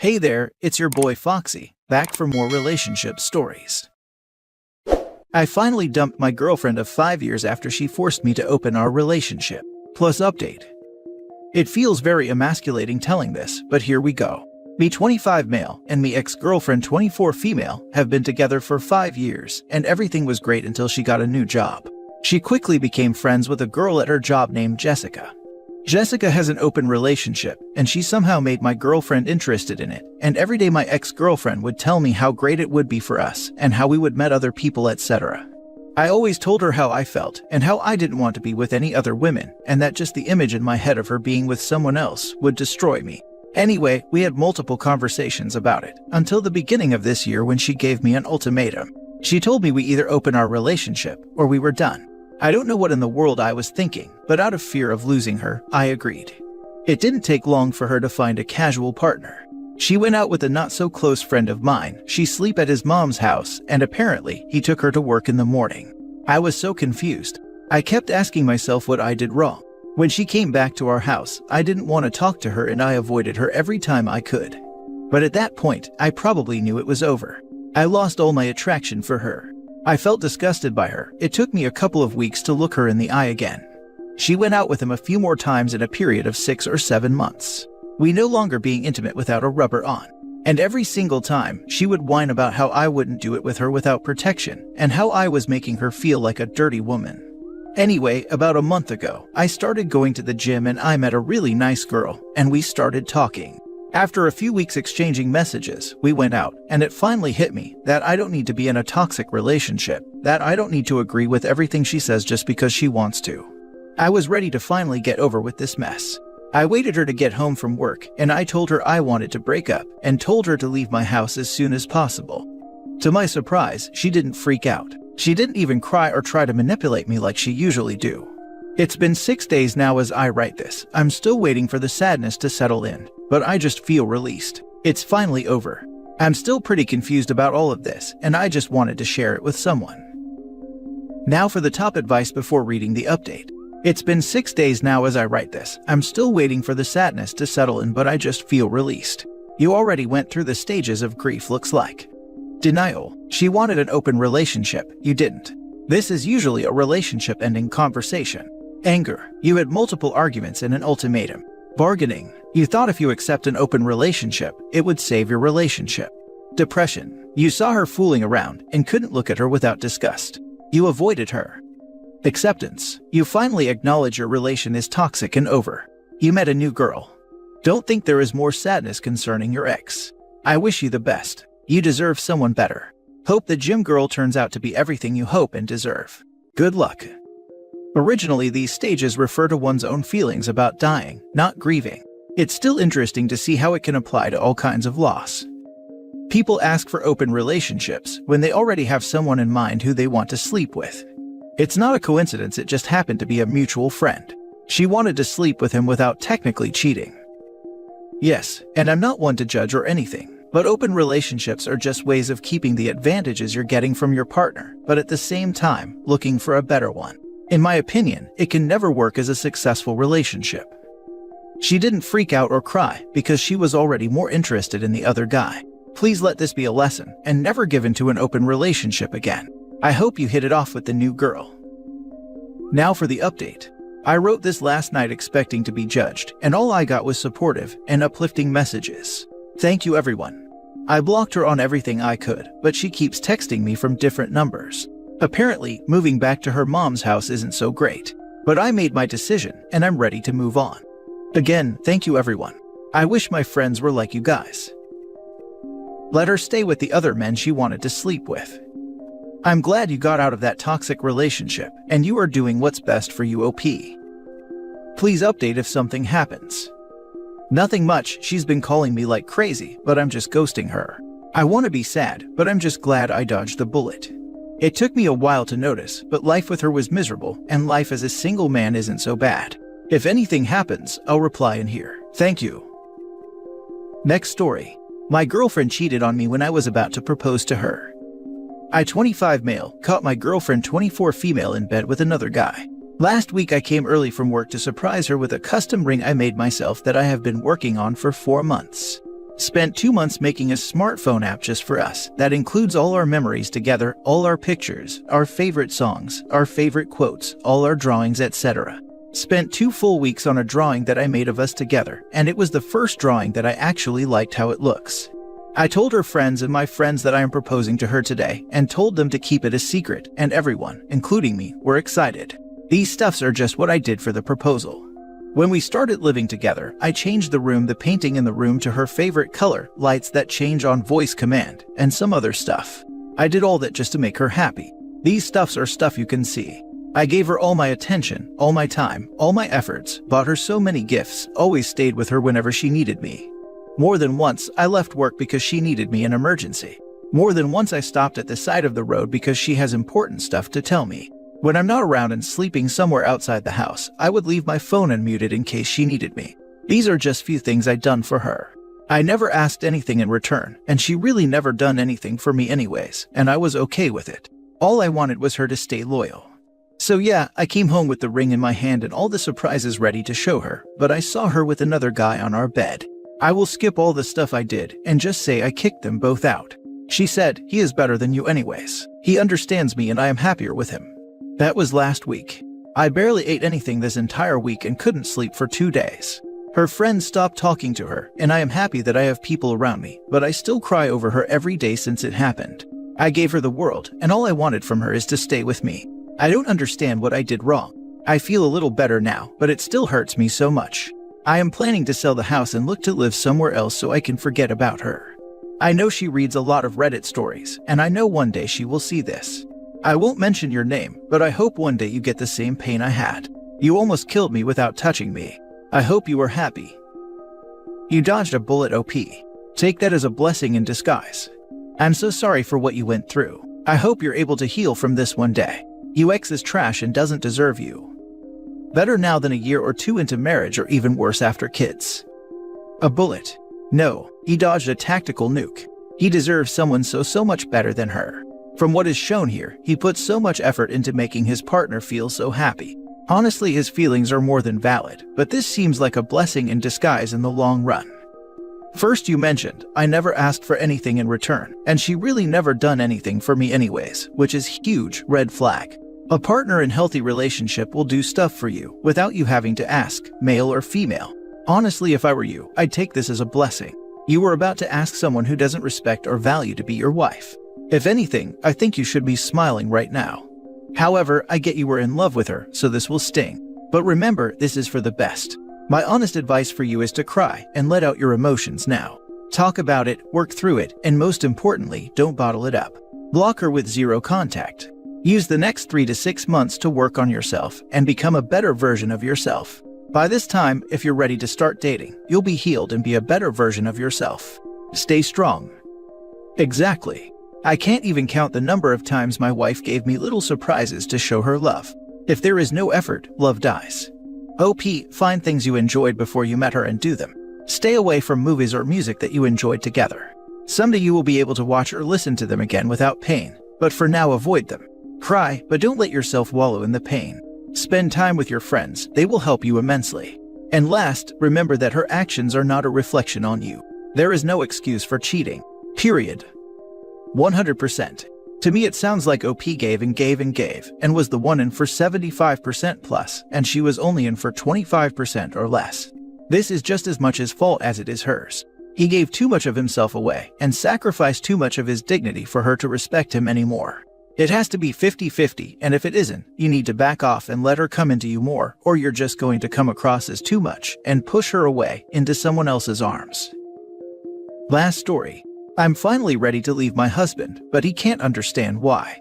Hey there, it's your boy Foxy, back for more relationship stories. I finally dumped my girlfriend of 5 years after she forced me to open our relationship. Plus update. It feels very emasculating telling this, but here we go. Me 25 male and me ex-girlfriend 24 female have been together for 5 years, and everything was great until she got a new job. She quickly became friends with a girl at her job named Jessica. Jessica has an open relationship, and she somehow made my girlfriend interested in it, and every day my ex-girlfriend would tell me how great it would be for us, and how we would met other people, etc. I always told her how I felt, and how I didn't want to be with any other women, and that just the image in my head of her being with someone else would destroy me. Anyway, we had multiple conversations about it, until the beginning of this year when she gave me an ultimatum. She told me we either open our relationship, or we were done. I don't know what in the world I was thinking, but out of fear of losing her, I agreed. It didn't take long for her to find a casual partner. She went out with a not-so-close friend of mine. She slept at his mom's house, and apparently, he took her to work in the morning. I was so confused. I kept asking myself what I did wrong. When she came back to our house, I didn't want to talk to her and I avoided her every time I could. But at that point, I probably knew it was over. I lost all my attraction for her. I felt disgusted by her. It took me a couple of weeks to look her in the eye again. She went out with him a few more times in a period of 6 or 7 months. We no longer being intimate without a rubber on. And every single time, she would whine about how I wouldn't do it with her without protection, and how I was making her feel like a dirty woman. Anyway, about a month ago, I started going to the gym and I met a really nice girl, and we started talking. After a few weeks exchanging messages, we went out, and it finally hit me that I don't need to be in a toxic relationship, that I don't need to agree with everything she says just because she wants to. I was ready to finally get over with this mess. I waited her to get home from work, and I told her I wanted to break up, and told her to leave my house as soon as possible. To my surprise, she didn't freak out. She didn't even cry or try to manipulate me like she usually do. It's been 6 days now as I write this. I'm still waiting for the sadness to settle in, but I just feel released. It's finally over. I'm still pretty confused about all of this, and I just wanted to share it with someone. Now for the top advice before reading the update. It's been 6 days now as I write this. I'm still waiting for the sadness to settle in, but I just feel released. You already went through the stages of grief, looks like. Denial. She wanted an open relationship. You didn't. This is usually a relationship-ending conversation. Anger. You had multiple arguments and an ultimatum. Bargaining. You thought if you accept an open relationship, it would save your relationship. Depression. You saw her fooling around and couldn't look at her without disgust. You avoided her. Acceptance. You finally acknowledge your relation is toxic and over. You met a new girl. Don't think there is more sadness concerning your ex. I wish you the best. You deserve someone better. Hope the gym girl turns out to be everything you hope and deserve. Good luck. Originally, these stages refer to one's own feelings about dying, not grieving. It's still interesting to see how it can apply to all kinds of loss. People ask for open relationships when they already have someone in mind who they want to sleep with. It's not a coincidence, it just happened to be a mutual friend. She wanted to sleep with him without technically cheating. Yes, and I'm not one to judge or anything, but open relationships are just ways of keeping the advantages you're getting from your partner, but at the same time, looking for a better one. In my opinion, it can never work as a successful relationship. She didn't freak out or cry because she was already more interested in the other guy. Please let this be a lesson and never give into an open relationship again. I hope you hit it off with the new girl. Now for the update. I wrote this last night expecting to be judged, and all I got was supportive and uplifting messages. Thank you everyone. I blocked her on everything I could, but she keeps texting me from different numbers. Apparently, moving back to her mom's house isn't so great. But I made my decision, and I'm ready to move on. Again, thank you everyone. I wish my friends were like you guys. Let her stay with the other men she wanted to sleep with. I'm glad you got out of that toxic relationship, and you are doing what's best for you, OP. Please update if something happens. Nothing much, she's been calling me like crazy, but I'm just ghosting her. I want to be sad, but I'm just glad I dodged the bullet. It took me a while to notice, but life with her was miserable, and life as a single man isn't so bad. If anything happens, I'll reply in here. Thank you. Next story. My girlfriend cheated on me when I was about to propose to her. I, 25 male, caught my girlfriend 24 female in bed with another guy. Last week I came early from work to surprise her with a custom ring I made myself that I have been working on for 4 months. Spent 2 months making a smartphone app just for us that includes all our memories together, all our pictures, our favorite songs, our favorite quotes, all our drawings, etc. Spent 2 full weeks on a drawing that I made of us together, and it was the first drawing that I actually liked how it looks. I told her friends and my friends that I am proposing to her today and told them to keep it a secret, and everyone, including me, were excited. These stuffs are just what I did for the proposal. When we started living together, I changed the painting in the room to her favorite color, lights that change on voice command, and some other stuff. I did all that just to make her happy. These stuffs are stuff you can see. I gave her all my attention, all my time, all my efforts, bought her so many gifts, always stayed with her whenever she needed me. More than once, I left work because she needed me in emergency. More than once, I stopped at the side of the road because she has important stuff to tell me. When I'm not around and sleeping somewhere outside the house, I would leave my phone unmuted in case she needed me. These are just few things I'd done for her. I never asked anything in return, and she really never done anything for me anyways, and I was okay with it. All I wanted was her to stay loyal. So yeah, I came home with the ring in my hand and all the surprises ready to show her, but I saw her with another guy on our bed. I will skip all the stuff I did and just say I kicked them both out. She said, "He is better than you anyways. He understands me and I am happier with him." That was last week. I barely ate anything this entire week and couldn't sleep for 2 days. Her friends stopped talking to her, and I am happy that I have people around me, but I still cry over her every day since it happened. I gave her the world, and all I wanted from her is to stay with me. I don't understand what I did wrong. I feel a little better now, but it still hurts me so much. I am planning to sell the house and look to live somewhere else so I can forget about her. I know she reads a lot of Reddit stories, and I know one day she will see this. I won't mention your name, but I hope one day you get the same pain I had. You almost killed me without touching me. I hope you are happy. You dodged a bullet, OP. Take that as a blessing in disguise. I'm so sorry for what you went through. I hope you're able to heal from this one day. UX is trash and doesn't deserve you. Better now than a year or 2 into marriage, or even worse after kids. A bullet. No, he dodged a tactical nuke. He deserves someone so much better than her. From what is shown here, he put so much effort into making his partner feel so happy. Honestly, his feelings are more than valid, but this seems like a blessing in disguise in the long run. First, you mentioned, I never asked for anything in return, and she really never done anything for me anyways, which is huge red flag. A partner in healthy relationship will do stuff for you without you having to ask, male or female. Honestly, if I were you, I'd take this as a blessing. You were about to ask someone who doesn't respect or value to be your wife. If anything, I think you should be smiling right now. However, I get you were in love with her, so this will sting. But remember, this is for the best. My honest advice for you is to cry and let out your emotions now. Talk about it, work through it, and most importantly, don't bottle it up. Block her with 0 contact. Use the next 3 to 6 months to work on yourself and become a better version of yourself. By this time, if you're ready to start dating, you'll be healed and be a better version of yourself. Stay strong. Exactly. I can't even count the number of times my wife gave me little surprises to show her love. If there is no effort, love dies. OP, find things you enjoyed before you met her and do them. Stay away from movies or music that you enjoyed together. Someday you will be able to watch or listen to them again without pain, but for now avoid them. Cry, but don't let yourself wallow in the pain. Spend time with your friends, they will help you immensely. And last, remember that her actions are not a reflection on you. There is no excuse for cheating. Period. 100%. To me it sounds like OP gave and was the one in for 75% plus, and she was only in for 25% or less. This is just as much his fault as it is hers. He gave too much of himself away and sacrificed too much of his dignity for her to respect him anymore. It has to be 50-50, and if it isn't, you need to back off and let her come into you more, or you're just going to come across as too much and push her away into someone else's arms. Last story. I'm finally ready to leave my husband, but he can't understand why.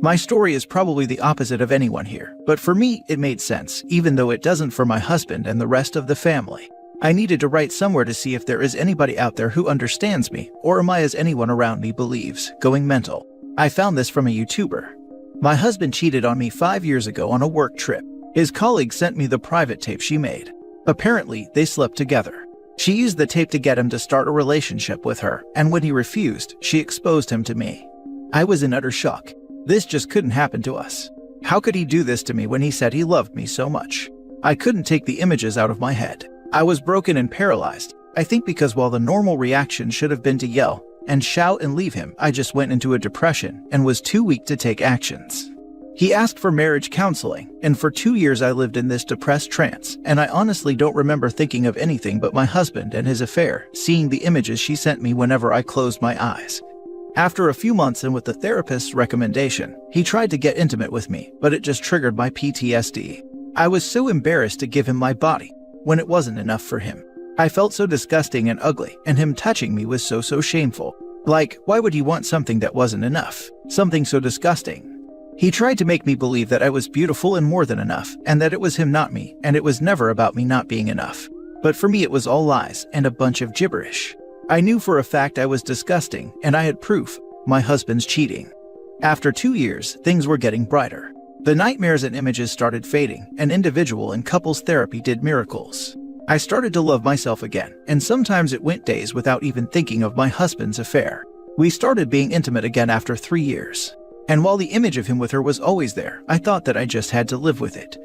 My story is probably the opposite of anyone here, but for me, it made sense, even though it doesn't for my husband and the rest of the family. I needed to write somewhere to see if there is anybody out there who understands me, or am I, as anyone around me believes, going mental. I found this from a YouTuber. My husband cheated on me 5 years ago on a work trip. His colleague sent me the private tape she made. Apparently, they slept together. She used the tape to get him to start a relationship with her, and when he refused, she exposed him to me. I was in utter shock. This just couldn't happen to us. How could he do this to me when he said he loved me so much? I couldn't take the images out of my head. I was broken and paralyzed. I think because while the normal reaction should have been to yell and shout and leave him, I just went into a depression and was too weak to take actions. He asked for marriage counseling, and for 2 years I lived in this depressed trance, and I honestly don't remember thinking of anything but my husband and his affair, seeing the images she sent me whenever I closed my eyes. After a few months and with the therapist's recommendation, he tried to get intimate with me, but it just triggered my PTSD. I was so embarrassed to give him my body, when it wasn't enough for him. I felt so disgusting and ugly, and him touching me was so shameful. Like, why would he want something that wasn't enough? Something so disgusting. He tried to make me believe that I was beautiful and more than enough, and that it was him not me, and it was never about me not being enough. But for me it was all lies and a bunch of gibberish. I knew for a fact I was disgusting, and I had proof: my husband's cheating. After 2 years, things were getting brighter. The nightmares and images started fading, and individual and couples therapy did miracles. I started to love myself again, and sometimes it went days without even thinking of my husband's affair. We started being intimate again after 3 years. And while the image of him with her was always there, I thought that I just had to live with it.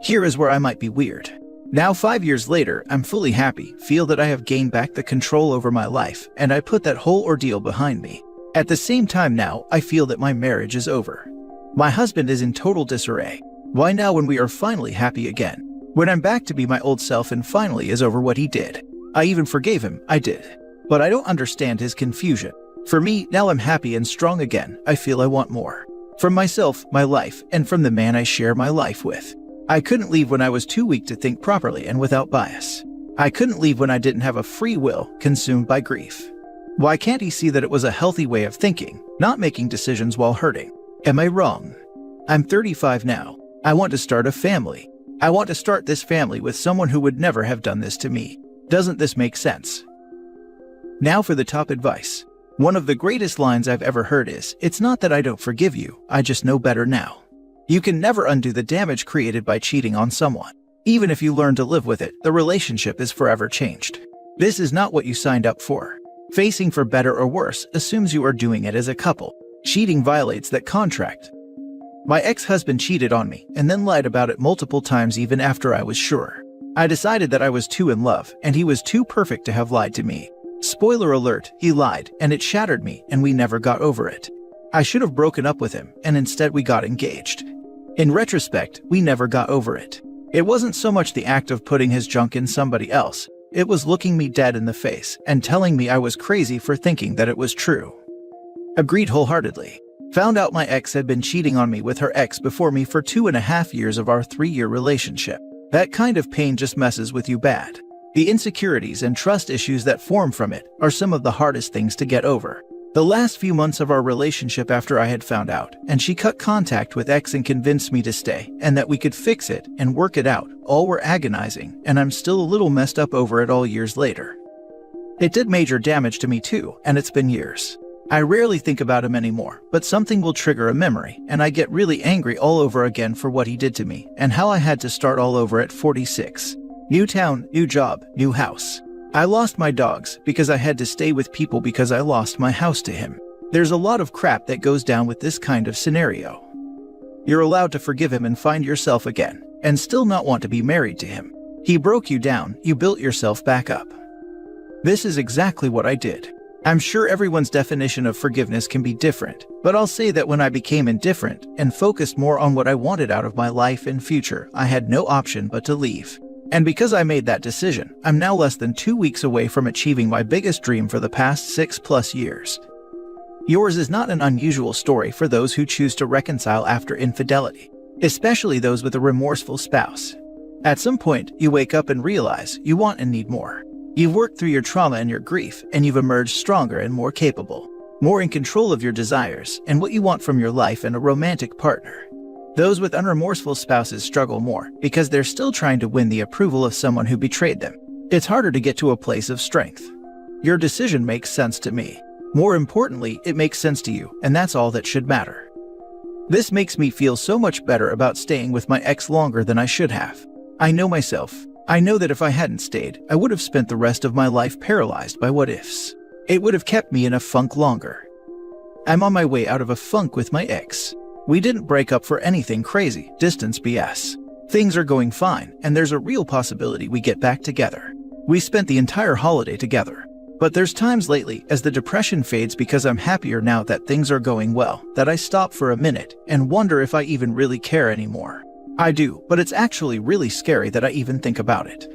Here is where I might be weird. Now 5 years later, I'm fully happy, feel that I have gained back the control over my life, and I put that whole ordeal behind me. At the same time now, I feel that my marriage is over. My husband is in total disarray. Why now when we are finally happy again? When I'm back to be my old self and finally is over what he did. I even forgave him, I did. But I don't understand his confusion. For me, now I'm happy and strong again. I feel I want more. From myself, my life, and from the man I share my life with. I couldn't leave when I was too weak to think properly and without bias. I couldn't leave when I didn't have a free will, consumed by grief. Why can't he see that it was a healthy way of thinking, not making decisions while hurting? Am I wrong? I'm 35 now. I want to start a family. I want to start this family with someone who would never have done this to me. Doesn't this make sense? Now for the top advice. One of the greatest lines I've ever heard is, "It's not that I don't forgive you, I just know better now." You can never undo the damage created by cheating on someone. Even if you learn to live with it, the relationship is forever changed. This is not what you signed up for. Facing for better or worse assumes you are doing it as a couple. Cheating violates that contract. My ex-husband cheated on me and then lied about it multiple times even after I was sure. I decided that I was too in love and he was too perfect to have lied to me. Spoiler alert, he lied, and it shattered me, and we never got over it. I should have broken up with him, and instead we got engaged. In retrospect, we never got over it. It wasn't so much the act of putting his junk in somebody else, it was looking me dead in the face and telling me I was crazy for thinking that it was true. Agreed wholeheartedly. Found out my ex had been cheating on me with her ex before me for 2.5 years of our 3-year relationship. That kind of pain just messes with you bad. The insecurities and trust issues that form from it are some of the hardest things to get over. The last few months of our relationship after I had found out, and she cut contact with ex and convinced me to stay, and that we could fix it and work it out, all were agonizing, and I'm still a little messed up over it all years later. It did major damage to me too, and it's been years. I rarely think about him anymore, but something will trigger a memory, and I get really angry all over again for what he did to me, and how I had to start all over at 46. New town, new job, new house. I lost my dogs because I had to stay with people because I lost my house to him. There's a lot of crap that goes down with this kind of scenario. You're allowed to forgive him and find yourself again, and still not want to be married to him. He broke you down, you built yourself back up. This is exactly what I did. I'm sure everyone's definition of forgiveness can be different, but I'll say that when I became indifferent and focused more on what I wanted out of my life and future, I had no option but to leave. And because I made that decision, I'm now less than 2 weeks away from achieving my biggest dream for the past 6+ years. Yours is not an unusual story for those who choose to reconcile after infidelity, especially those with a remorseful spouse. At some point, you wake up and realize you want and need more. You've worked through your trauma and your grief, and you've emerged stronger and more capable, more in control of your desires and what you want from your life and a romantic partner. Those with unremorseful spouses struggle more because they're still trying to win the approval of someone who betrayed them. It's harder to get to a place of strength. Your decision makes sense to me. More importantly, it makes sense to you, and that's all that should matter. This makes me feel so much better about staying with my ex longer than I should have. I know myself. I know that if I hadn't stayed, I would have spent the rest of my life paralyzed by what ifs. It would have kept me in a funk longer. I'm on my way out of a funk with my ex. We didn't break up for anything crazy, distance BS. Things are going fine, and there's a real possibility we get back together. We spent the entire holiday together. But there's times lately, as the depression fades because I'm happier now that things are going well, that I stop for a minute and wonder if I even really care anymore. I do, but it's actually really scary that I even think about it.